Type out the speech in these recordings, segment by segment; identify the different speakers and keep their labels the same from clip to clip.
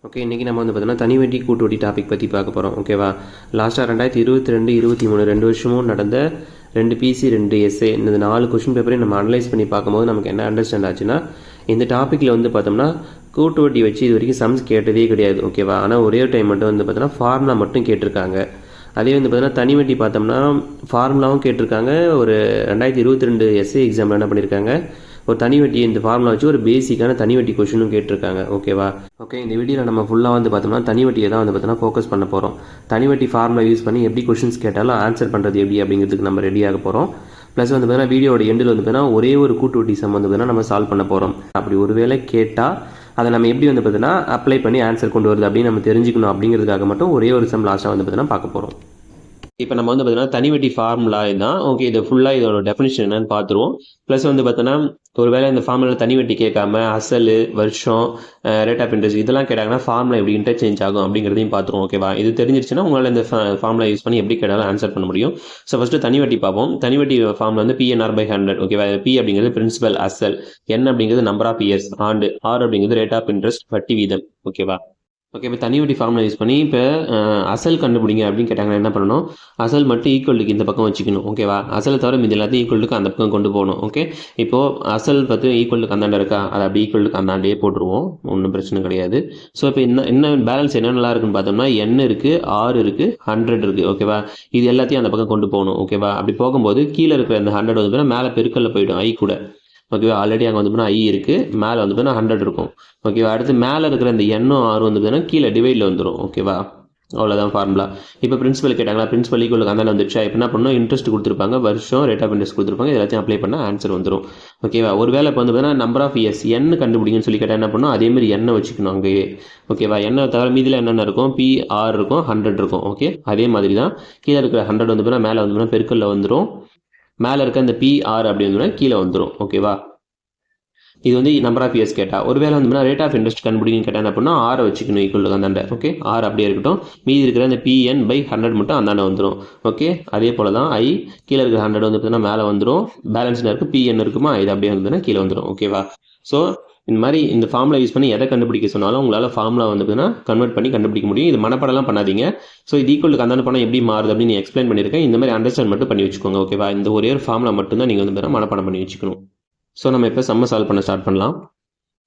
Speaker 1: Okay, இன்றைக்கி நம்ம வந்து பார்த்தோன்னா தனி வட்டி கூட்டு வட்டி டாபிக் பற்றி பார்க்க போகிறோம். ஓகேவா? லாஸ்ட்டாக 2022 23 2 வருஷமும் நடந்த 2 பிசி 2 எஸ்ஏ இந்த 4 கொஷின் பேப்பரையும் நம்ம அனலைஸ் பண்ணி பார்க்கும்போது நமக்கு என்ன அண்டர்ஸ்டாண்ட் ஆச்சுன்னா, இந்த டாப்பிக்கில் வந்து பார்த்தோம்னா கூட்டு வட்டி வச்சு இது வரைக்கும் சம்ஸ் கேட்டதே கிடையாது. ஓகேவா? ஆனால் ஒரே ஒரு டைம் மட்டும் வந்து பார்த்தோன்னா ஃபார்முலா மட்டும் கேட்டிருக்காங்க. அதே வந்து பார்த்தீங்கன்னா தனி வட்டி பார்த்தோம்னா ஃபார்முலாவும் கேட்டிருக்காங்க. ஒரு 2022 எஸ்ஏ எக்ஸாமில் என்ன பண்ணியிருக்காங்க, ஒரு தனி வட்டி இந்த ஃபார்முலா வச்சு ஒரு பேசிக்கான தனி வட்டி கொஷினும் கேட்டிருக்காங்க. ஓகேவா? ஓகே, இந்த வீடியோவில் நம்ம ஃபுல்லாக வந்து பார்த்தோம்னா தனி வட்டியை தான் வந்து பார்த்தோம்னா ஃபோக்கஸ் பண்ண போகிறோம். தனி வட்டி ஃபார்முலா யூஸ் பண்ணி எப்படி கொஷின்ஸ் கேட்டாலும் ஆன்சர் பண்ணுறது எப்படி அப்படிங்கிறதுக்கு நம்ம ரெடியாக போகிறோம். ப்ளஸ் வந்து பார்த்தீங்கன்னா வீடியோட எண்டில் வந்து பார்த்தீங்கன்னா ஒரே ஒரு கூட்டு வட்டி சம் வந்து பார்த்தீங்கன்னா நம்ம சால்வ் பண்ண போகிறோம். அப்படி ஒருவேளை கேட்டால் அதை நம்ம எப்படி வந்து பார்த்தீங்கன்னா அப்ளை பண்ணி ஆன்சர் கொண்டு வருது அப்படின்னு நம்ம தெரிஞ்சுக்கணும். அப்படிங்கிறதுக்காக மட்டும் ஒரே ஒரு சம் லாஸ்ட்டாக வந்து பார்த்தீங்கன்னா பார்க்க போகிறோம். இப்போ நம்ம வந்து பார்த்தீங்கன்னா தனி வட்டி ஃபார்முலா இதுதான். ஓகே, இது ஃபுல்லாக இதோட டெஃபினிஷன் என்னன்னு பார்த்துருவோம். ப்ளஸ் வந்து பார்த்தோன்னா ஒரு வேளை இந்த ஃபார்முலா தனி வட்டி கேட்காம அசல், வருஷம், ரேட் ஆஃப் இன்ட்ரெஸ்ட் இதெல்லாம் கேட்டாங்கன்னா ஃபார்முலா எப்படி இன்டர்சேஞ்ச் ஆகும் அப்படிங்கிறதையும் பார்த்துருவோம். ஓகேவா? இது தெரிஞ்சிருச்சுன்னா உங்களால் இந்த ஃபார்முலா யூஸ் பண்ணி எப்படி கேட்டாலும் ஆன்சர் பண்ண முடியும். ஸோ ஃபஸ்ட்டு தனி வட்டி பார்ப்போம். தனி வட்டி ஃபார்முலா வந்து PNR/100. ஓகேவா? பி அப்படிங்கிறது பிரின்சிபல் அசல், என் அப்படிங்கிறது நம்பர் ஆஃப் இயர்ஸ் ஆண்டு, ஆர் அப்படிங்கிறது ரேட் ஆஃப் இன்ட்ரெஸ்ட் வட்டி வீதம். ஓகேவா? ஓகே, இப்போ தனி வட்டி ஃபார்முலா யூஸ் பண்ணி இப்போ அசல் கண்டுபிடிங்க அப்படின்னு கேட்டாங்கன்னா என்ன பண்ணணும், அசல் மட்டும் ஈக்குவலுக்கு இந்த பக்கம் வச்சுக்கணும். ஓகேவா? அசலை தவிர மீது எல்லாத்தையும் ஈக்குவலுக்கு அந்த பக்கம் கொண்டு போகணும். ஓகே, இப்போது அசல் பார்த்து ஈக்குவலுக்கு அந்தாண்ட இருக்கா, அதை அப்படி ஈக்குவலுக்கு அந்தாண்டே போட்டுருவோம். ஒன்றும் பிரச்சனை கிடையாது. ஸோ இப்போ என்ன பேலன்ஸ் என்னென்னலாம் இருக்குன்னு பார்த்தோம்னா என் இருக்குது, ஆர் இருக்குது, 100 இருக்குது. ஓகேவா? இது எல்லாத்தையும் அந்த பக்கம் கொண்டு போகணும். ஓகேவா? அப்படி போகும்போது கீழே இருக்கிற அந்த 100 வந்து மேலே பெருக்கல்ல போயிடும் ஐ கூட. ஓகேவா? ஆல்ரெடி அங்கே வந்து ஐ இருக்குது, மேலே வந்து 100 இருக்கும். ஓகேவா? அடுத்து மேலே இருக்கிற இந்த எண்ணும் ஆறு வந்து கீழே டிவைடில் வந்துடும். ஓகேவா? அவ்வளோதான் ஃபார்முலா. இப்போ பிரின்சிபல் கேட்டாங்களா, பிரின்சிபல் ஈக்குவலுக்கு அந்த வந்துடுச்சா? இப்போ என்ன பண்ணணும், இன்ட்ரெஸ்ட் கொடுத்துருப்பாங்க, வருஷம், ரேட் ஆஃப் இன்ட்ரெஸ்ட் கொடுத்துருப்பாங்க, எல்லாத்தையும் அப்ளை பண்ணால் ஆன்சர் வந்துடும். ஓகேவா? ஒரு வேலை இப்போ வந்து நம்பர் ஆஃப் இயர்ஸ் எண் கண்டுபிடிங்கன்னு சொல்லி கேட்டால் என்ன பண்ணணும், அதேமாதிரி எண்ணெய் வச்சுக்கணும் அங்கேயே. ஓகேவா? எண்ணெய் தவிர மீதில் என்னென்ன இருக்கும், PR இருக்கும், 100 இருக்கும். ஓகே, அதே மாதிரி தான் கீழே இருக்கிற 100 வந்து மேலே வந்து பெருக்கல்ல வந்துடும், மேலே இருக்க அந்த PR அப்படி வந்து கீழே வந்துடும். ஓகேவா? இது வந்து நம்பர் ஆஃப் இயர்ஸ் கேட்டால். ஒருவேளை வந்து ரேட் ஆஃப் இன்ட்ரெஸ்ட் கண்டுபிடிங்கன்னு கேட்டால் என்ன பண்ணால் ஆரை வச்சுக்கணும் ஈக்குவல் அந்தாண்ட. ஓகே, ஆர் அப்படியே இருக்கட்டும், மீதி இருக்கிற அந்த PN/100 மட்டும் அந்தாண்ட வந்துடும். ஓகே, அதே போல் தான் ஐ கீழே இருக்கிற 100 வந்து பார்த்தீங்கன்னா மேலே வந்துடும், பேலன்ஸில் இருக்குது PN இருக்குமா, இது அப்படியே வந்து கீழே வந்துடும். ஓகேவா? ஸோ இந்த மாதிரி இந்த ஃபார்முலா யூஸ் பண்ணி எதை கண்டுபிடிக்க சொன்னாலும் உங்களால் ஃபார்முலா வந்து பார்த்தீங்கன்னா கன்வெர்ட் பண்ணி கண்டுபிடிக்க முடியும். இது மனப்படலாம் பண்ணாதீங்க. ஸோ இது ஈக்குவலுக்கு அந்தாண்ட பண்ணால் எப்படி மாறுது அப்படின்னு எக்ஸ்பிளைன் பண்ணியிருக்கேன். இந்த மாதிரி அண்டர்ஸ்டாண்ட் மட்டும் பண்ணி வச்சுக்கோங்க. ஓகேவா? இந்த ஒரே ஒரு ஃபார்முலா மட்டும் தான் நீங்கள் வந்து மனப்படம் பண்ணி வச்சுக்கணும். ஸோ நம்ம இப்போ சம்ம சால்வ் பண்ண ஸ்டார்ட் பண்ணலாம்.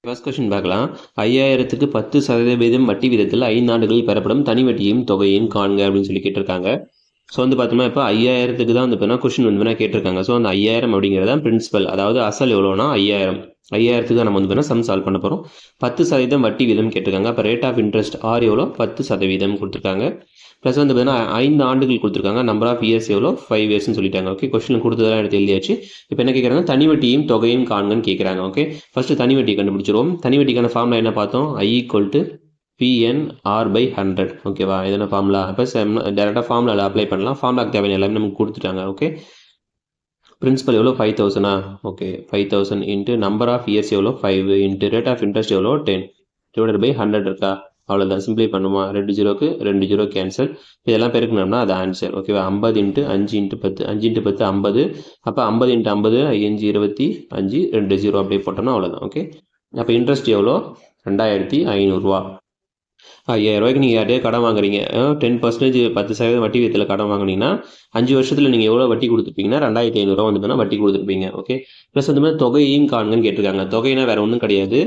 Speaker 1: ஃபர்ஸ்ட் கொஸ்டின் பார்க்கலாம். 5000க்கு 10% வட்டி வீதத்தில் 5 ஆண்டுகளில் பெறப்படும் தனி வட்டியும் தொகையும் காண்க அப்படின்னு சொல்லி கேட்டிருக்காங்க. ஸோ வந்து பார்த்தோம்னா இப்போ 5000க்கு தான் வந்து கொஸ்டின் வந்து கேட்டிருக்காங்க. ஸோ அந்த 5000 அப்படிங்கிறது தான் பிரின்சிபல், அதாவது அசல் எவ்வளோனா 5000க்கு தான் நம்ம வந்து சம் சால்வ் பண்ண போகிறோம். 10% வட்டி வீதம் கேட்டிருக்காங்க. அப்போ ரேட் ஆஃப் இன்ட்ரெஸ்ட் ஆர் எவ்வளோ, 10% கொடுத்துருக்காங்க. ப்ளஸ் வந்து பார்த்தீங்கன்னா 5 ஆண்டுகள் கொடுத்துருக்காங்க. நம்பர் ஆஃப் இயர்ஸ் எவ்வளோ, 5 இயர்ஸ்னு சொல்லிட்டாங்க. ஓகே, கொஸ்டின் கொடுத்ததெல்லாம் எடுத்து எழுதியாச்சு. இப்போ என்ன கேட்குறாங்க, தனி வட்டியும் தொகையும் காண்கன்னு கேட்குறாங்க. ஓகே, ஃபஸ்ட்டு தனி வட்டி கண்டுபிடிச்சிருவோம். தனி வட்டிக்கான ஃபார்முலா என்ன பார்த்தோம், I = PNR/100. ஓகேவா? இதென்ன ஃபார்முலா, இப்போ டேரெக்டாக ஃபார்முலாவில் அப்ளை பண்ணலாம். ஃபார்முலாக்கு தேவையான எல்லாமே நமக்கு கொடுத்துட்டாங்க. ஓகே, பிரின்சிபல் எவ்வளோ 5000. Okay, 5000 into number of years எவ்வளோ 5 இன்ட்டு ரேட் ஆஃப் இன்ட்ரெஸ்ட் எவ்வளோ 10 /100 இருக்கா? அவ்வளோதான். சிம்பிளை பண்ணுமா, 2 0க்கு 2 0 கேன்சல். இதெல்லாம் பெருக்கணும்னா அது ஆன்சர். ஓகேவா? 50 × 5 × 10 5 × 10 50. அப்போ 50 × 50 5 25 2 0 அப்படியே போட்டோம்னா அவ்வளோதான். ஓகே, அப்போ இன்ட்ரெஸ்ட் எவ்வளோ, 2500 ரூபா. 5000 ரூபாய்க்கு நீங்கள் யார்ட்டையே கடன் வாங்குறீங்க, 10% 10% வட்டி வீதத்தில் கடன் வாங்கினீங்கன்னா 5 வருஷத்தில் நீங்கள் எவ்வளோ வட்டி கொடுத்துருப்பீங்கன்னா 2500 ரூபா வந்து வட்டி கொடுத்துருப்பீங்க. ஓகே, ப்ளஸ் வந்து தொகையும் காண்கன்னு கேட்டிருக்காங்க. தொகைனா வேறு ஒன்றும் கிடையாது,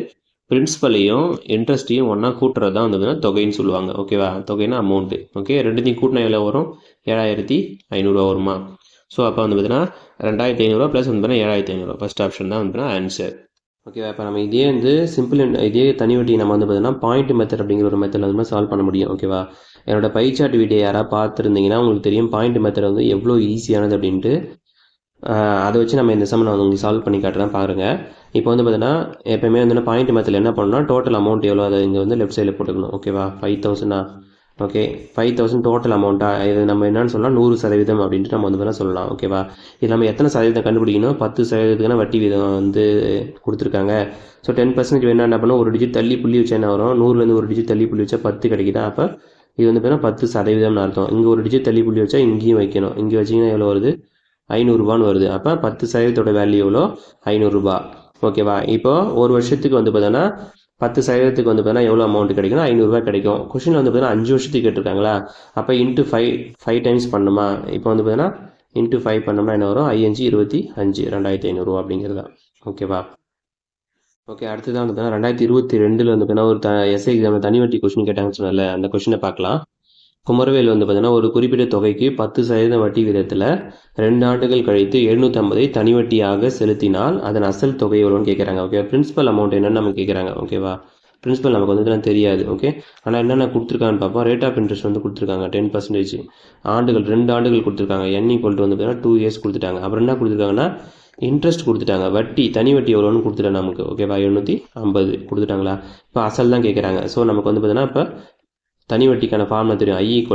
Speaker 1: பிரின்சிபலையும் இன்ட்ரெஸ்ட்டையும் ஒன்றா கூட்டுறது தான் வந்து தொகைன்னு சொல்லுவாங்க. ஓகேவா? தொகைனா அமௌண்ட்டு. ஓகே, ரெண்டுத்தையும் கூட்டினா எவ்வளோ வரும், 7500 வருமா? ஸோ அப்போ வந்து பார்த்தீங்கன்னா 2500 ப்ளஸ் வந்து 7500. ஃபஸ்ட் ஆப்ஷன் தான் வந்து ஆன்சர். ஓகேவா? இப்போ நம்ம இதே வந்து இதே தனி வட்டி நம்ம வந்து பார்த்தீங்கன்னா பாயிண்ட் மெத்தட் அப்படிங்கிற ஒரு மெத்தடில் வந்து சால்வ் பண்ண முடியும். ஓகேவா? என்னோட பை சார்ட் வீடியோ யாராவது பார்த்துருந்தீங்கன்னா உங்களுக்கு தெரியும் பாயிண்ட் மெத்தட் வந்து எவ்வளோ ஈஸியானது அப்படின்ட்டு. அதை வச்சு நம்ம இந்த சம் நான் உங்களுக்கு சால்வ் பண்ணி காட்டுறேன் பாருங்கள். இப்போ வந்து பார்த்தீங்கன்னா எப்போயுமே வந்து பாயிண்ட் மெத்தடில் என்ன பண்ணணும்னா டோட்டல் அமௌண்ட் எவ்வளோ அதை இங்கே வந்து லெஃப்ட் சைடில் போட்டுக்கணும். ஓகேவா? 5000. ஓகே, 5000 டோட்டல் அமௌண்ட்டாக இது நம்ம என்னென்னு சொல்லலாம், 100% அப்படின்ட்டு நம்ம வந்து சொல்லலாம். ஓகேவா? இது நம்ம எத்தனை சதவீதம் கண்டுபிடிக்கணும், 10%க்கான வட்டி வீதம் வந்து கொடுத்துருக்காங்க. ஸோ 10% வேணா என்ன பண்ணணும், ஒரு டிஜிட் தள்ளி புள்ளி வச்சா என்ன வரும், 100லேருந்து ஒரு டிஜிட் தள்ளி புள்ளி வச்சா 10 கிடைக்குதா? அப்போ இது வந்து பார்த்தீங்கன்னா 10%ன்னு அர்த்தம். இங்கே ஒரு டிஜிட் தள்ளி புள்ளி வச்சா இங்கேயும் வைக்கணும். இங்கே வச்சிங்கன்னா எவ்வளோ வருது, 500 ரூபான்னு வருது. அப்போ 10%ஓட வேல்யூ எவ்வளோ, 500 ரூபா. ஓகேவா? இப்போ ஒரு வருஷத்துக்கு வந்து பார்த்தோன்னா 10% வந்து பார்த்தீங்கன்னா எவ்வளோ அமௌண்ட் கிடைக்குன்னா 500 ரூபாய் கிடைக்கும். கொஷினில் வந்து பார்த்தீங்கன்னா 5 வருஷத்துக்கு கேட்டிருக்காங்களா, அப்போ இன்ட்டு 5 டைம்ஸ் பண்ணுமா. இப்போ வந்து பார்த்தீங்கன்னா இன்ட்டு 5 பண்ணோம்னா என்ன வரும், 5 25 2500 ரூபா அப்படிங்கிறதா. ஓகேவா. ஓகே, அடுத்ததான் வந்து பார்த்தீங்கன்னா 2022 வந்து பார்த்தீங்கன்னா ஒரு எஸ்ஐ எக்ஸாமில் தனி வட்டி கொஷின் கேட்டாங்கன்னு சொன்னால, அந்த கொஷினை பார்க்கலாம். குமரவேல் வந்து பார்த்தீங்கன்னா ஒரு குறிப்பிட்ட தொகைக்கு 10% வட்டி விதத்தில் 2 ஆண்டுகள் கழித்து 750 தனி வட்டியாக செலுத்தினால் அதன் அசல் தொகை எவ்வளோன்னு கேட்குறாங்க. ஓகே, பிரின்சிபல் அமௌண்ட் என்னன்னு நமக்கு கேட்குறாங்க. ஓகேவா, பிரின்சிபல் நமக்கு வந்து தெரியாது. ஓகே, ஆனால் என்னென்ன கொடுத்துருக்கான்னு பார்ப்போம். ரேட் ஆஃப் இன்ட்ரெஸ்ட் வந்து கொடுத்துருக்காங்க 10%. ஆண்டுகள் 2 ஆண்டுகள் கொடுத்துருக்காங்க. N = வந்து பார்த்தீங்கன்னா 2 years கொடுத்துட்டாங்க. அப்புறம் என்ன கொடுத்துருக்காங்கன்னா இன்ட்ரெஸ்ட் கொடுத்துட்டாங்க. வட்டி தனி வட்டி எவ்வளோன்னு கொடுத்துட்டாங்க நமக்கு. ஓகேவா, 750 கொடுத்துட்டாங்களா. இப்போ அசல் தான் கேட்குறாங்க. ஸோ நமக்கு வந்து பார்த்தீங்கன்னா இப்போ தனி வட்டிக்கான ஃபார்முலா தெரியும். I =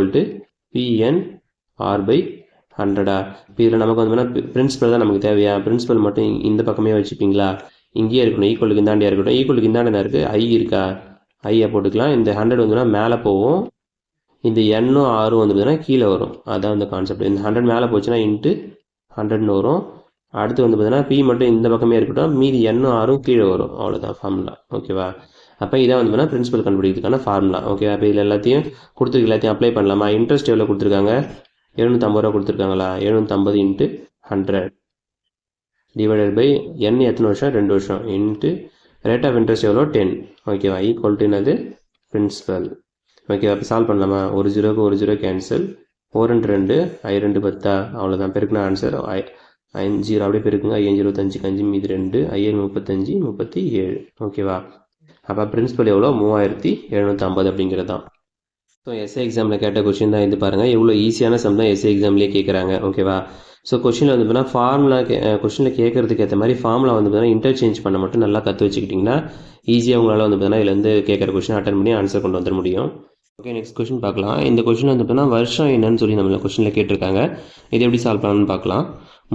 Speaker 1: PNR/100. இப்போ இதில் நமக்கு வந்து பிரின்சிபல் தான் நமக்கு தேவையா. பிரின்சிபல் மட்டும் இந்த பக்கமே வச்சுப்பீங்களா, இங்கேயே இருக்கணும். ஈக்குவலுக்கு இந்தாண்டியாக இருக்கட்டும். ஈக்குவலுக்கு இந்தாண்ட இருக்குது, I இருக்கா, ஐயை போட்டுக்கலாம். இந்த 100 வந்துன்னா மேலே போகும், இந்த எண்ணும் ஆறும் வந்து பார்த்தீங்கன்னா கீழே வரும். அதான் இந்த கான்செப்ட். இந்த 100 மேலே போச்சுன்னா இன்ட்டு 100ன்னு வரும். அடுத்து வந்து பார்த்தீங்கன்னா P மட்டும் இந்த பக்கமே இருக்கட்டும், மீதி எண்ணும் ஆறும் கீழே வரும். அவ்வளோதான் ஃபார்முலா. ஓகேவா, அப்போ இதான் வந்து பார்த்தீங்கன்னா பிரின்சிபல் கண்டுபிடிக்கிறதுக்கான ஃபார்முலா. ஓகே, அப்போ இதில் எல்லாத்தையும் கொடுத்துருக்கு, எல்லாத்தையும் அப்ளை பண்ணலாமா. இன்ட்ரெஸ்ட் எவ்வளோ கொடுத்துருக்காங்க, 750 ரூபா கொடுத்துருக்காங்களா. 750 × 100 டிவைடட் பை N எத்தனை வருஷம், 2 வருஷம், இன்ட்டு ரேட் ஆஃப் இன்ட்ரெஸ்ட் எவ்வளோ, 10. ஓகேவா, ஈக்குவல் டு என்னது, பிரின்சிபல். ஓகேவா, இப்போ சால்வ் பண்ணலாமா. ஒரு 0க்கு ஒரு 0 கேன்சல், 4 × 2 I 2 10. அவ்வளோதான், பெருக்குனா ஆன்சர் 5 அப்படியே பெருக்குங்க. 5 25 5 மீதி 2 I 35 37. ஓகேவா, அப்போ பிரின்சிபல் எவ்வளோ, 3750 அப்படிங்கிறது தான். ஸோ எஸ்ஏ எக்ஸாமில் கேட்ட கொஷின் தான் இது. பாருங்கள் எவ்வளோ ஈஸியான சம் தான் எஸ்ஏ எக்ஸாம்லேயே கேட்குறாங்க. ஓகேவா, ஸோ கொஷினில் வந்து பார்த்தீங்கன்னா ஃபார்முலா கொஷினில் கேட்குறதுக்கு ஏற்ற மாதிரி ஃபார்முலா வந்து பார்த்தீங்கன்னா இன்டர்சேஞ்ச் பண்ண மட்டும் நல்லா கற்று வச்சுக்கிட்டிங்கன்னா ஈஸியாக உங்களால் வந்து பார்த்தீங்கன்னா இதுலேருந்து கேட்குற கொஷின் அட்டன் பண்ணி ஆன்சர் கொண்டு வந்துட முடியும். ஓகே, நெக்ஸ்ட் கொஷின் பார்க்கலாம். இந்த கொஷின் வந்து பார்த்தீங்கன்னா வருஷம் என்னன்னு சொல்லி நம்ம கொஷினில் கேட்டிருக்காங்க. இது எப்படி சால்வ் பண்ணணும்னு பார்க்கலாம்.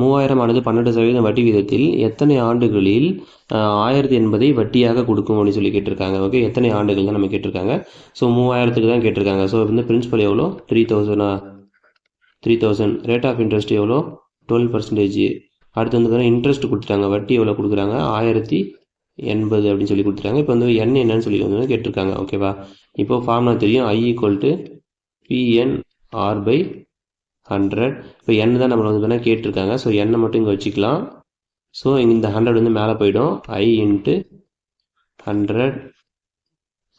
Speaker 1: 3000 ஆனது 12% வட்டி வீதத்தில் எத்தனை ஆண்டுகளில் 1080 வட்டியாக கொடுக்கும் அப்படின்னு சொல்லி கேட்டிருக்காங்க. ஓகே, எத்தனை ஆண்டுகள் தான் நம்ம கேட்டிருக்காங்க. ஸோ 3000க்கு தான் கேட்டிருக்காங்க. ஸோ வந்து பிரின்சிபல் எவ்வளோ, 3000. ரேட் ஆஃப் இன்ட்ரெஸ்ட் எவ்வளோ, 12%. அடுத்து வந்து பார்த்தீங்கன்னா இன்ட்ரெஸ்ட் கொடுத்துட்டாங்க, வட்டி எவ்வளோ கொடுக்குறாங்க, 1080 அப்படின்னு சொல்லி கொடுத்துட்டாங்க. இப்போ வந்து N என்னன்னு சொல்லி வந்து கேட்டிருக்காங்க. ஓகேவா, இப்போ ஃபார்முலா தெரியும். I = PNR/100. இப்போ N தான் நம்மளை வந்து பார்த்தீங்கன்னா கேட்டிருக்காங்க. ஸோ N மட்டும் இங்கே வச்சுக்கலாம். ஸோ இந்த 100 வந்து மேலே போயிடும். I × 100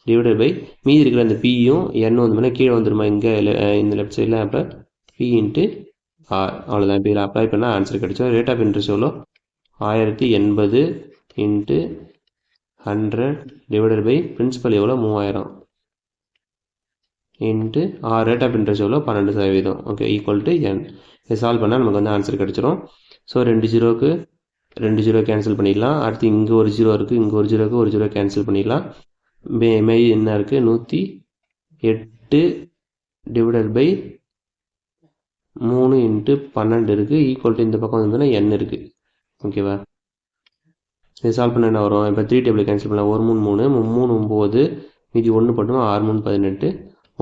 Speaker 1: டிவைடட் பை மீதி இருக்கிற அந்த Pயும் N வந்து பார்த்தீங்கன்னா கீழே வந்துருமா இங்கே இந்த லெஃப்ட் சைடில். அப்போ P × R. அவ்வளோதான். இப்போ இதில் அப்ளை பண்ணால் ஆன்சர் கிடைச்சோம். ரேட் ஆஃப் இன்ட்ரெஸ்ட் எவ்வளோ, 1080 × 100 டிவைடட் பை பிரின்சிபல் எவ்வளோ, 3000 இன்ட்டு ரேட் ஆஃப் இன்ட்ரெஸ்ட் எவ்வளோ, 12%. Okay, equal to N. இதை சால்வ் பண்ணால் நமக்கு வந்து ஆன்சர் கிடச்சிரும். ஸோ 2 0க்கு 2 0 கேன்சல் பண்ணிடலாம். அடுத்து இங்கே ஒரு 0 இருக்குது, இங்கே ஒரு 0க்கு ஒரு 0 கேன்சல் பண்ணிடலாம். மெய் என்ன இருக்குது, 108 டிவைடட் பை 3 × 12 இருக்குது. ஈக்குவல் டு இந்த பக்கம் வந்து N இருக்குது. ஓகேவா, இதை சால்வ் பண்ண என்ன வரும். இப்போ 3 டேபிள் கேன்சல் பண்ணலாம். 1 3 3 3 9 மீதி 1 போட்டோம், 6 3 18,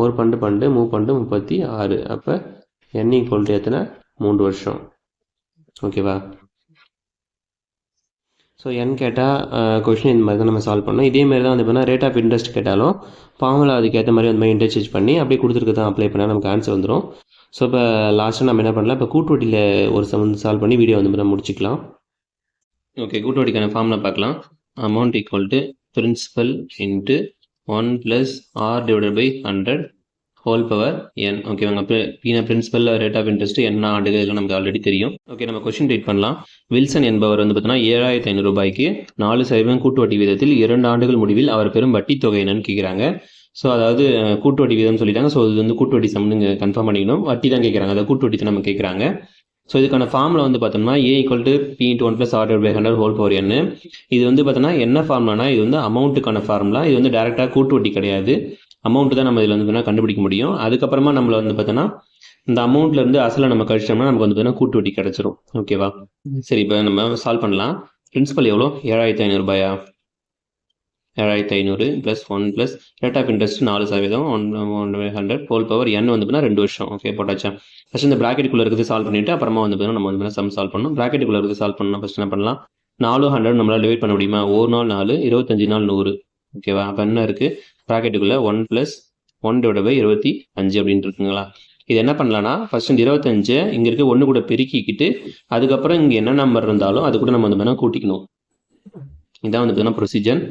Speaker 1: 1 12 12 3 12 36. அப்போ N = எத்தனை, 3 வருஷம். ஓகேவா, ஸோ N கேட்டால் கொஷின் இந்த மாதிரி தான் நம்ம சால்வ் பண்ணோம். இதே மாதிரி தான் வந்து பார்த்தீங்கன்னா ரேட் ஆஃப் இன்ட்ரெஸ்ட் கேட்டாலும் ஃபார்முலா அதுக்கேற்ற மாதிரி அந்த மாதிரி இன்டர்சேஞ்ச் பண்ணி அப்படியே கொடுத்துருக்கு தான் அப்ளை பண்ணால் நமக்கு ஆன்சர் வந்துடும். ஸோ இப்போ லாஸ்ட்டாக நம்ம என்ன பண்ணலாம், இப்போ கூட்டு வட்டியில் ஒரு சம் வந்து சால்வ் பண்ணி வீடியோ வந்து நம்ம முடிச்சிக்கலாம். ஓகே, கூட்டு வட்டிக்கான ஃபார்முலா பார்க்கலாம். Amount = principal into 1 + R divided by 100 whole power N. ஓகேவாங்க, பிரின்சிபல் ரேட் ஆஃப் இன்ட்ரெஸ்ட் என்ன ஆண்டுகள் நமக்கு ஆல்ரெடி தெரியும். ஓகே, நம்ம கொஸ்டின் ரீட் பண்ணலாம். வில்சன் என்பவர் வந்து பார்த்தீங்கன்னா 7500 ரூபாய்க்கு 4% கூட்டு வட்டி வீதத்தில் 2 ஆண்டுகள் முடிவில் அவர் பெறும் வட்டி தொகை என்னன்னு கேட்குறாங்க. ஸோ அதாவது கூட்டு வட்டி வீதம்னு சொல்லிட்டாங்க. ஸோ இது வந்து கூட்டு வட்டி சம்னு கன்ஃபார்ம் பண்ணிக்கணும். வட்டி தான் கேட்குறாங்க, அதாவது கூட்டு வட்டி தான் நம்ம கேட்குறாங்க. ஸோ இதுக்கான ஃபார்முலா வந்து பார்த்தோம்னா A = P × 1 + R / 100 whole power N. இது வந்து பார்த்தோன்னா என்ன ஃபார்முலானா, இது வந்து அமௌண்ட்டுக்கான ஃபார்முலா. இது வந்து டேரெக்டாக கூட்டு வட்டி கிடையாது, அமௌண்ட் தான் நம்ம இதில் வந்து கண்டுபிடிக்க முடியும். அதுக்கப்புறமா நம்மள வந்து பார்த்தோன்னா இந்த அமௌண்ட்லேருந்து அசலை நம்ம கழிச்சோம்னா நமக்கு வந்து பார்த்தீங்கன்னா கூட்டு வட்டி கிடச்சிரும். ஓகேவா, சரி இப்போ நம்ம சால்வ் பண்ணலாம். பிரின்சிபல் எவ்வளோ, 7500 ரூபாயா, 7500 + 1 + rate of interest 4% 100 whole power N வந்து பார்த்தீங்கன்னா 2 வருஷம். ஓகே, போட்டாச்சா. ஃபஸ்ட் இந்த ப்ராக்கெட்டுக்குள்ளே இருக்குது சால்வ் பண்ணிவிட்டு அப்புறமா வந்து பார்த்தீங்கன்னா நம்ம வந்து சம் சால்வ் பண்ணணும். ப்ராக்கெட்டுக்குள்ளே இருக்குது சால்வ் பண்ணணும். ஃபஸ்ட் என்ன பண்ணலாம், 4 100 நம்மளால் டிவைட் பண்ண முடியுமா. 1 நாள் 4, 25 நாள் 100. ஓகேவா? அப்போ என்ன இருக்குது ப்ராக்கெட்டுக்குள்ளே 1 + 1/25 அப்படின்னு இருக்குங்களா? இது என்ன பண்ணலான்னா ஃபர்ஸ்ட் இந்த 25 இங்கே இருக்க 1 கூட பெருக்கிக்கிட்டு அதுக்கப்புறம் இங்கே என்ன நம்பர் இருந்தாலும் அது கூட நம்ம வந்து வேணால் கூட்டிக்கணும். இதான் வந்து பார்த்தீங்கன்னா ப்ரொசீஜர்.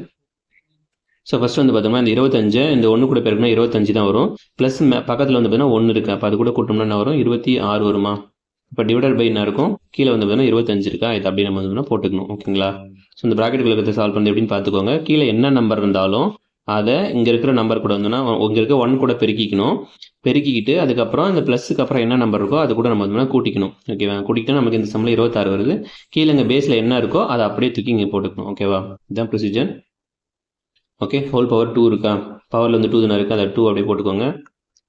Speaker 1: ஸோ ஃபஸ்ட் வந்து பார்த்தோம்னா இந்த 25 இந்த 1 கூட பெருக்குனா 25 தான் வரும். ப்ளஸ் பக்கத்தில் வந்து பார்த்தீங்கன்னா 1 இருக்குது. அப்போ அது கூட கூட்டோம்னா என்ன வரும்? 26 வருமா? இப்போ டிவைடட் பை என்ன இருக்கும்? கீழே வந்து பார்த்தீங்கன்னா 25 இருக்கா? இது அப்படியே நம்ம வந்து போட்டுக்கணும். ஓகேங்களா? ஸோ இந்த ப்ராக்கெட்டுக்குள்ள இருக்கிறத சால்வ் பண்ணி எப்படின்னு பார்த்துக்கோங்க. கீழே என்ன நம்பர் இருந்தாலும் அதை இங்கே இருக்கிற நம்பர் கூட வந்துன்னா இங்கே இருக்க 1 கூட பெருக்கிக்கணும். பெருக்கிக்கிட்டு அதுக்கப்புறம் இந்த ப்ளஸுக்கு அப்புறம் என்ன நம்பர் இருக்கோ அது கூட நம்ம வந்து கூட்டிக்கணும். ஓகேவா? கூட்டிக்கிட்டு நமக்கு இந்த சம்மில் 26 வருது. கீழே இங்கே பேஸில் என்ன இருக்கோ அதை அப்படியே தூக்கி இங்கே போட்டுக்கணும். ஓகேவா? இதுதான் ப்ரொசீஜர். ஓகே, ஹோல் பவர் 2 இருக்கா? பவரில் வந்து 2 தானே இருக்குது, அதை 2 அப்படியே போட்டுக்கோங்க.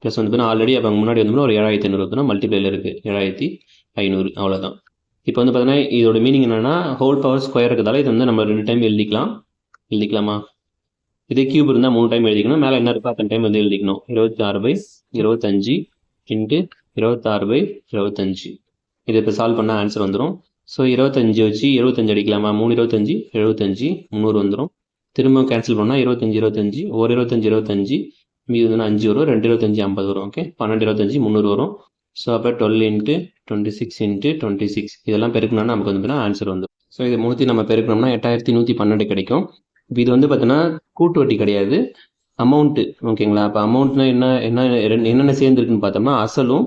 Speaker 1: ப்ளஸ் வந்து ஆல்ரெடி அப்போ முன்னாடி வந்து ஒரு 7500 மல்டிப்ளைல இருக்குது 7500 அவ்வளோதான். இப்போ வந்து பார்த்தீங்கன்னா இதோட மீனிங் என்னென்னா ஹோல் பவர் ஸ்கொயர் இருக்கிறதால இது வந்து நம்ம 2 டைம் எழுதிக்கலாமா? இதே கியூப் இருந்தால் 3 டைம் எழுதிக்கணும். மேலே என்ன இருக்கோ அத்தனை டைம் வந்து எழுதிக்கணும். 26/25 இன்ட்டு 26/25. இதை இப்போ சால்வ் பண்ணால் ஆன்சர் வந்துடும். ஸோ 25 வச்சு 75 அடிக்கலாமா? 3 25 75 300 வந்துடும். திரும்ப கேன்சல் பண்ணால் 25 ஒரு 25 மீது வந்து 5 வரும். 2 25 50 வரும். ஓகே, 12 25 300 வரும். ஸோ அப்போ 12 × 26 × 26 இதெல்லாம் பெருக்கணும்னா நமக்கு வந்து ஆன்சர் வந்துடும். ஸோ இதை மூணுத்தி நம்ம பெருக்கணும்னா 8112 கிடைக்கும். இப்போ இது வந்து பார்த்தீங்கன்னா கூட்டு வட்டி கிடையாது, அமௌண்ட்டு. ஓகேங்களா? அப்போ அமௌண்ட்னா என்னென்ன சேர்ந்துருக்குன்னு பார்த்தோம்னா அசலும்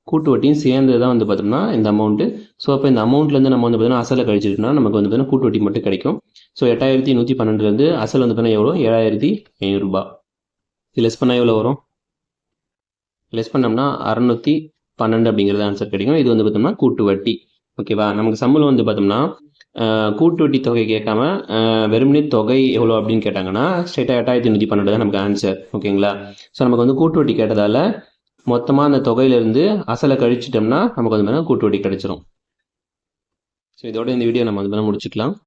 Speaker 1: கூட்டு வட்டியும் சேர்ந்து தான் வந்து பார்த்தோம்னா இந்த அமௌண்ட்டு. ஸோ அப்போ இந்த அமௌண்ட்லேருந்து நம்ம வந்து பார்த்தீங்கன்னா அசலை கழிச்சிருக்கோம்னா நமக்கு வந்து பார்த்தீங்கன்னா கூட்டு வட்டி மட்டும் கிடைக்கும். ஸோ 8112 அசல் வந்து பார்த்தீங்கன்னா எவ்வளோ? 7500 ரூபாய். இது லெஸ் பண்ணால் எவ்வளோ வரும்? லெஸ் பண்ணோம்னா 612 அப்படிங்கிறது ஆன்சர் கிடைக்கும். இது வந்து பார்த்தோம்னா கூட்டு வட்டி. ஓகேவா? நமக்கு சம்பளம் வந்து பார்த்தோம்னா கூட்டு வட்டி தொகை கேட்காம வெறுமனே தொகை எவ்வளோ அப்படின்னு கேட்டாங்கன்னா ஸ்ட்ரெயிட்டாக 8112 தான் நமக்கு ஆன்சர். ஓகேங்களா? ஸோ நமக்கு வந்து கூட்டு வட்டி கேட்டதால் மொத்தமாக அந்த தொகையிலேருந்து அசலை கழிச்சிட்டோம்னா நமக்கு வந்து கூட்டு வட்டி கிடைச்சிரும். ஸோ இதோட இந்த வீடியோ நம்ம வந்து முடிச்சுக்கலாம்.